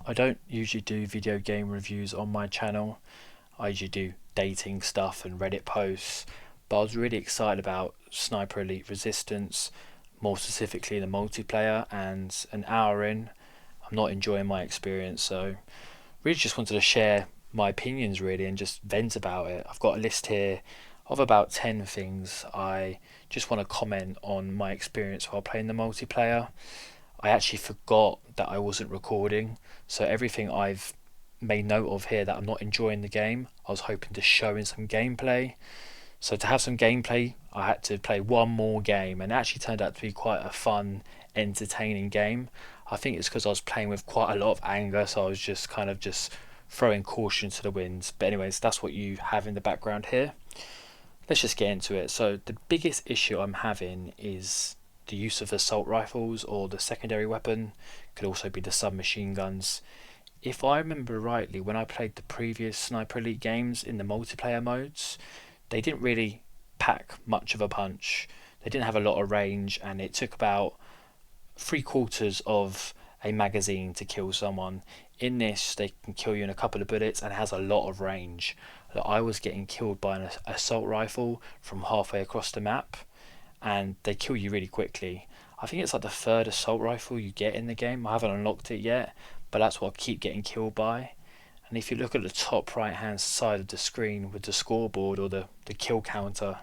I don't usually do video game reviews on my channel. I usually do dating stuff and Reddit posts, but I was really excited about Sniper Elite Resistance, more specifically the multiplayer, and an hour in, I'm not enjoying my experience, so really just wanted to share my opinions really and just vent about it. I've got a list here of about 10 things I just want to comment on my experience while playing the multiplayer. I actually forgot that I wasn't recording, so everything I've made note of here that I'm not enjoying the game, I was hoping to show in some gameplay. So to have some gameplay, I had to play one more game, and it actually turned out to be quite a fun, entertaining game. I think it's because I was playing with quite a lot of anger, so I was just kind of just throwing caution to the winds. But anyways, that's what you have in the background here. Let's just get into it. So the biggest issue I'm having is the use of assault rifles, or the secondary weapon could also be the submachine guns. If I remember rightly, when I played the previous Sniper Elite games in the multiplayer modes, they didn't really pack much of a punch. They didn't have a lot of range, and it took about 3/4 of a magazine to kill someone. In this, they can kill you in a couple of bullets and has a lot of range. I was getting killed by an assault rifle from halfway across the map, and they kill you really quickly. I think it's like the third assault rifle you get in the game. I haven't unlocked it yet, but that's what I keep getting killed by. And if you look at the top right hand side of the screen with the scoreboard, or the kill counter,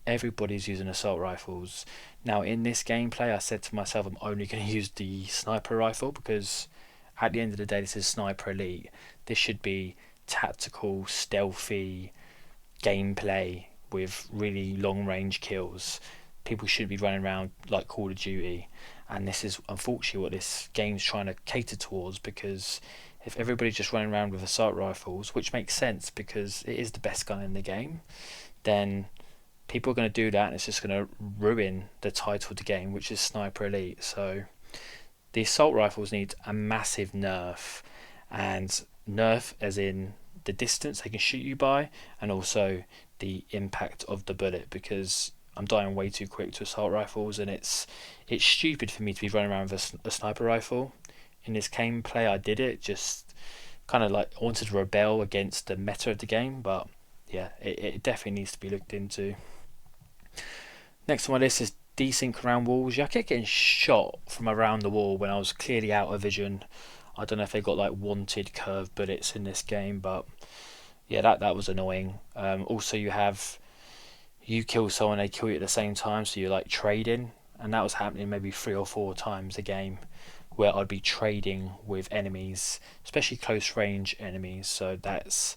everybody's using assault rifles. Now in this gameplay, I said to myself I'm only going to use the sniper rifle, because at the end of the day this is Sniper Elite. This should be tactical, stealthy gameplay with really long range kills. People shouldn't be running around like Call of Duty, and this is unfortunately what this game's trying to cater towards, because if everybody's just running around with assault rifles, which makes sense because it is the best gun in the game, then people are going to do that, and it's just going to ruin the title of the game, which is Sniper Elite. So the assault rifles need a massive nerf, and nerf as in the distance they can shoot you by, and also the impact of the bullet, because I'm dying way too quick to assault rifles, and it's stupid for me to be running around with a sniper rifle. In this gameplay I did it, just kind of like I wanted to rebel against the meta of the game, but yeah, it definitely needs to be looked into. Next on my list is desync around walls. Yeah, I kept getting shot from around the wall when I was clearly out of vision. I don't know if they got like wanted curved bullets in this game, but yeah, that was annoying. Also, you kill someone, they kill you at the same time, so you're like trading, and that was happening maybe 3 or 4 times a game, where I'd be trading with enemies, especially close range enemies. So that's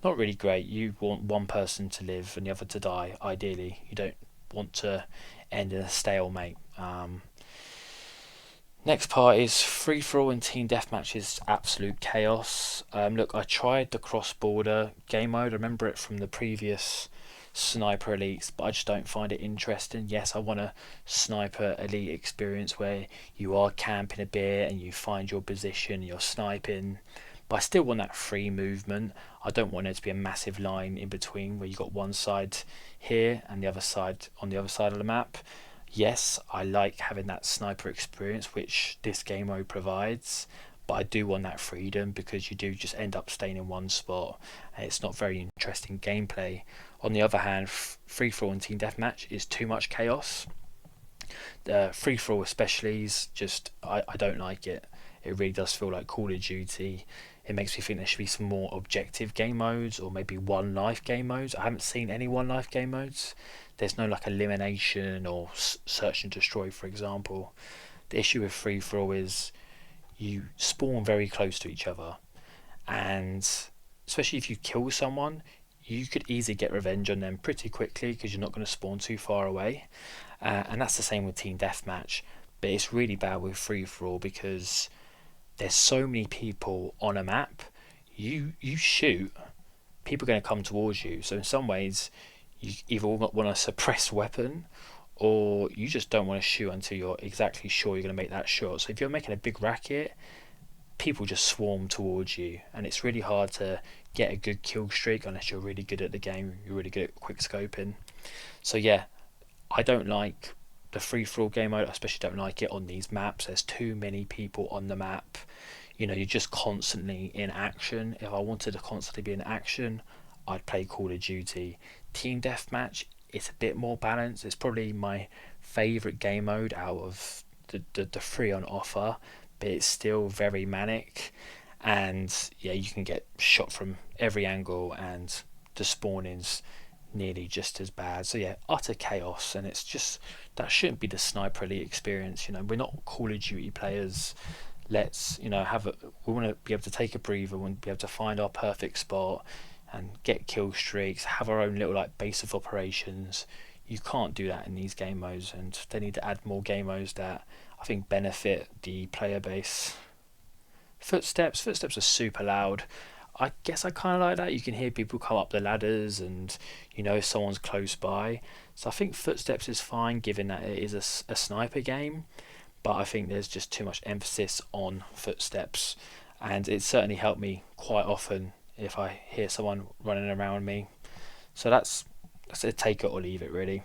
not really great. You want one person to live and the other to die. Ideally, you don't want to end in a stalemate. Next part is free for all and team deathmatch is absolute chaos. Look, I tried the cross border game mode. I remember it from the previous Sniper Elites, but I just don't find it interesting. Yes, I want a Sniper Elite experience where you are camping a bit and you find your position, you're sniping, but I still want that free movement. I don't want there to be a massive line in between where you got one side here and the other side on the other side of the map. Yes, I like having that sniper experience, which this game mode provides, but I do want that freedom, because you do just end up staying in one spot and it's not very interesting gameplay. On the other hand, free for all and team deathmatch is too much chaos. The free for all especially is just, I don't like it. It really does feel like Call of Duty. It makes me think there should be some more objective game modes, or maybe one life game modes. I haven't seen any one life game modes. There's no like elimination or search and destroy, for example. The issue with free for all is you spawn very close to each other, and especially if you kill someone, you could easily get revenge on them pretty quickly because you're not going to spawn too far away. And that's the same with team deathmatch, but it's really bad with free for all because there's so many people on a map. You shoot, people are going to come towards you. So in some ways, you either want to suppress weapon, or you just don't want to shoot until you're exactly sure you're going to make that shot. So if you're making a big racket, people just swarm towards you, and it's really hard to get a good kill streak unless you're really good at the game, you're really good at quick scoping. So yeah, I don't like the free for all game mode. I especially don't like it on these maps. There's too many people on the map. you're just constantly in action. If I wanted to constantly be in action, I'd play Call of Duty. Team Deathmatch, it's a bit more balanced. It's probably my favourite game mode out of the three on offer, but it's still very manic. And yeah, you can get shot from every angle, and the spawning's nearly just as bad. So yeah, utter chaos, and it's just that shouldn't be the Sniper Elite experience. We're not Call of Duty players. Let's have a. We want to be able to take a breather. We want to be able to find our perfect spot and get kill streaks. Have our own little like base of operations. You can't do that in these game modes, and they need to add more game modes that I think benefit the player base. Footsteps are super loud. I guess I kind of like that. You can hear people come up the ladders, and someone's close by. So I think footsteps is fine, given that it is a sniper game. But I think there's just too much emphasis on footsteps, and it certainly helped me quite often if I hear someone running around me. So that's a take it or leave it, really.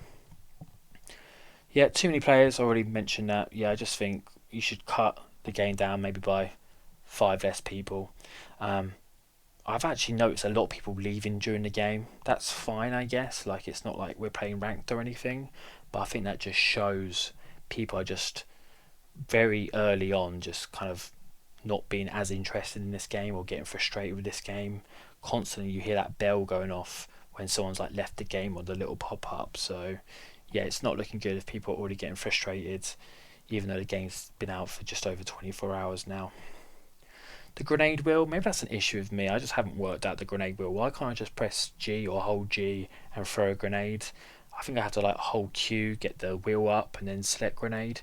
Yeah, too many players. I already mentioned that. Yeah, I just think you should cut the game down maybe by 5 less people. Um, I've actually noticed a lot of people leaving during the game. That's fine, I guess. Like, it's not like we're playing ranked or anything, but I think that just shows people are just very early on just kind of not being as interested in this game or getting frustrated with this game. Constantly you hear that bell going off when someone's like left the game, or the little pop up. So yeah, it's not looking good if people are already getting frustrated, even though the game's been out for just over 24 hours now. The grenade wheel, maybe that's an issue with me. I just haven't worked out the grenade wheel. Why can't I just press G or hold G and throw a grenade? I think I have to like hold Q, get the wheel up, and then select grenade.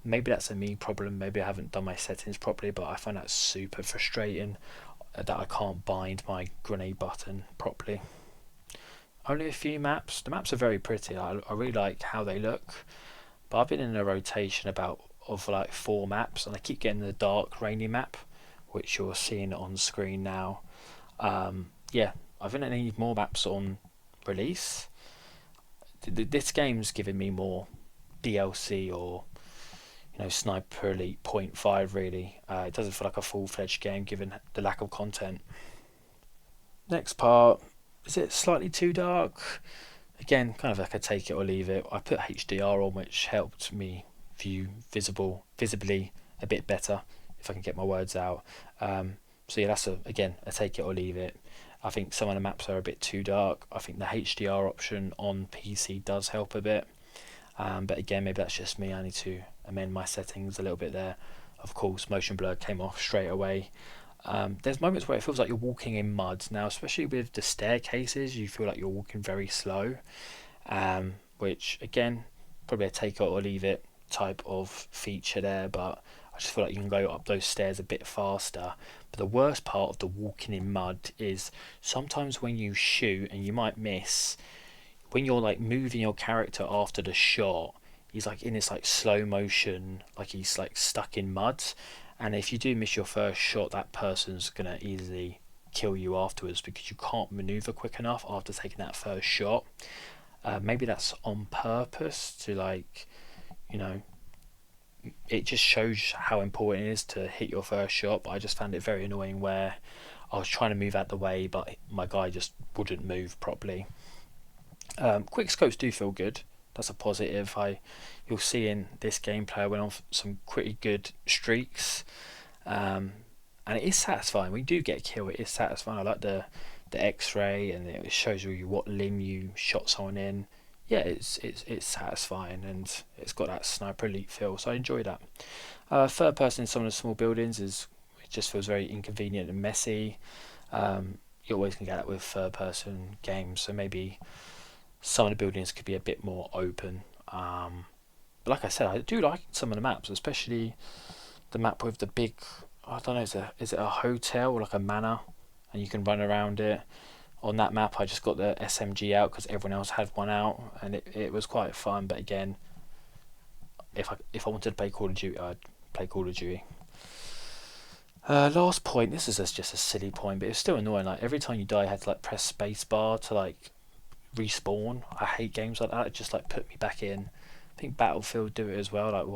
Maybe that's a me problem. Maybe I haven't done my settings properly, but I find that super frustrating that I can't bind my grenade button properly. Only a few maps. The maps are very pretty. I really like how they look, but I've been in a rotation of like 4 maps, and I keep getting the dark rainy map, which you're seeing on screen now. Yeah, I think I need more maps on release. This game's giving me more DLC or Sniper Elite point 0.5 really. It doesn't feel like a full-fledged game given the lack of content. Next part, is it slightly too dark? Again, kind of like a take it or leave it. I put HDR on, which helped me view visibly a bit better, if I can get my words out. So yeah, that's again a take it or leave it. I think some of the maps are a bit too dark. I think the HDR option on PC does help a bit. But again, maybe that's just me. I need to amend my settings a little bit there. Of course, motion blur came off straight away. There's moments where it feels like you're walking in mud. Now, especially with the staircases, you feel like you're walking very slow. Which, again, probably a take it or leave it type of feature there. But I just feel like you can go up those stairs a bit faster. But the worst part of the walking in mud is sometimes when you shoot and you might miss, when you're like moving your character after the shot, he's like in this like slow motion, like he's like stuck in mud. And if you do miss your first shot, that person's gonna easily kill you afterwards because you can't maneuver quick enough after taking that first shot. Maybe that's on purpose to it just shows how important it is to hit your first shot. But I just found it very annoying where I was trying to move out the way, but my guy just wouldn't move properly. Quick scopes do feel good. That's a positive. You'll see in this gameplay I went on some pretty good streaks, and it is satisfying. When you do get a kill, it is satisfying. I like the X-ray, and it shows you what limb you shot someone in. Yeah, it's satisfying, and it's got that Sniper Elite feel, so I enjoy that. Third person in some of the small buildings it just feels very inconvenient and messy. You always can get that with third person games, so maybe some of the buildings could be a bit more open. But like I said, I do like some of the maps, especially the map with the big, I don't know, is it a hotel or like a manor, and you can run around it. On that map, I just got the SMG out because everyone else had one out, and it was quite fun. But again, if I wanted to play Call of Duty, I'd play Call of Duty. Last point, this is just a silly point, but it's still annoying. Like every time you die, you had to like press spacebar to like respawn. I hate games like that. It just like put me back in. I think Battlefield do it as well. Like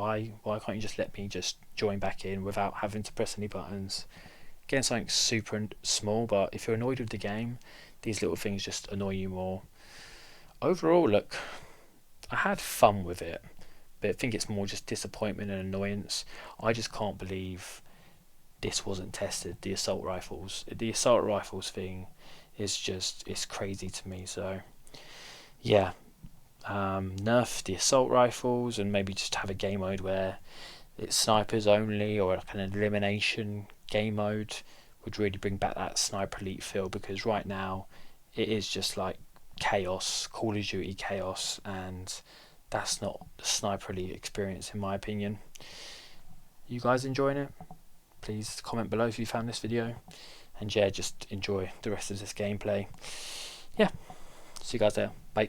why can't you just let me just join back in without having to press any buttons. Again, something super small, but if you're annoyed with the game, these little things just annoy you more. Overall, look, I had fun with it, but I think it's more just disappointment and annoyance. I just can't believe this wasn't tested. The assault rifles thing is just, it's crazy to me. So yeah, nerf the assault rifles and maybe just have a game mode where it's snipers only, or like an elimination game mode would really bring back that Sniper Elite feel, because right now it is just like chaos, Call of Duty chaos, and that's not the Sniper Elite experience in my opinion. You guys enjoying it? Please comment below if you found this video, and yeah, just enjoy the rest of this gameplay. Yeah, see you guys there, bye.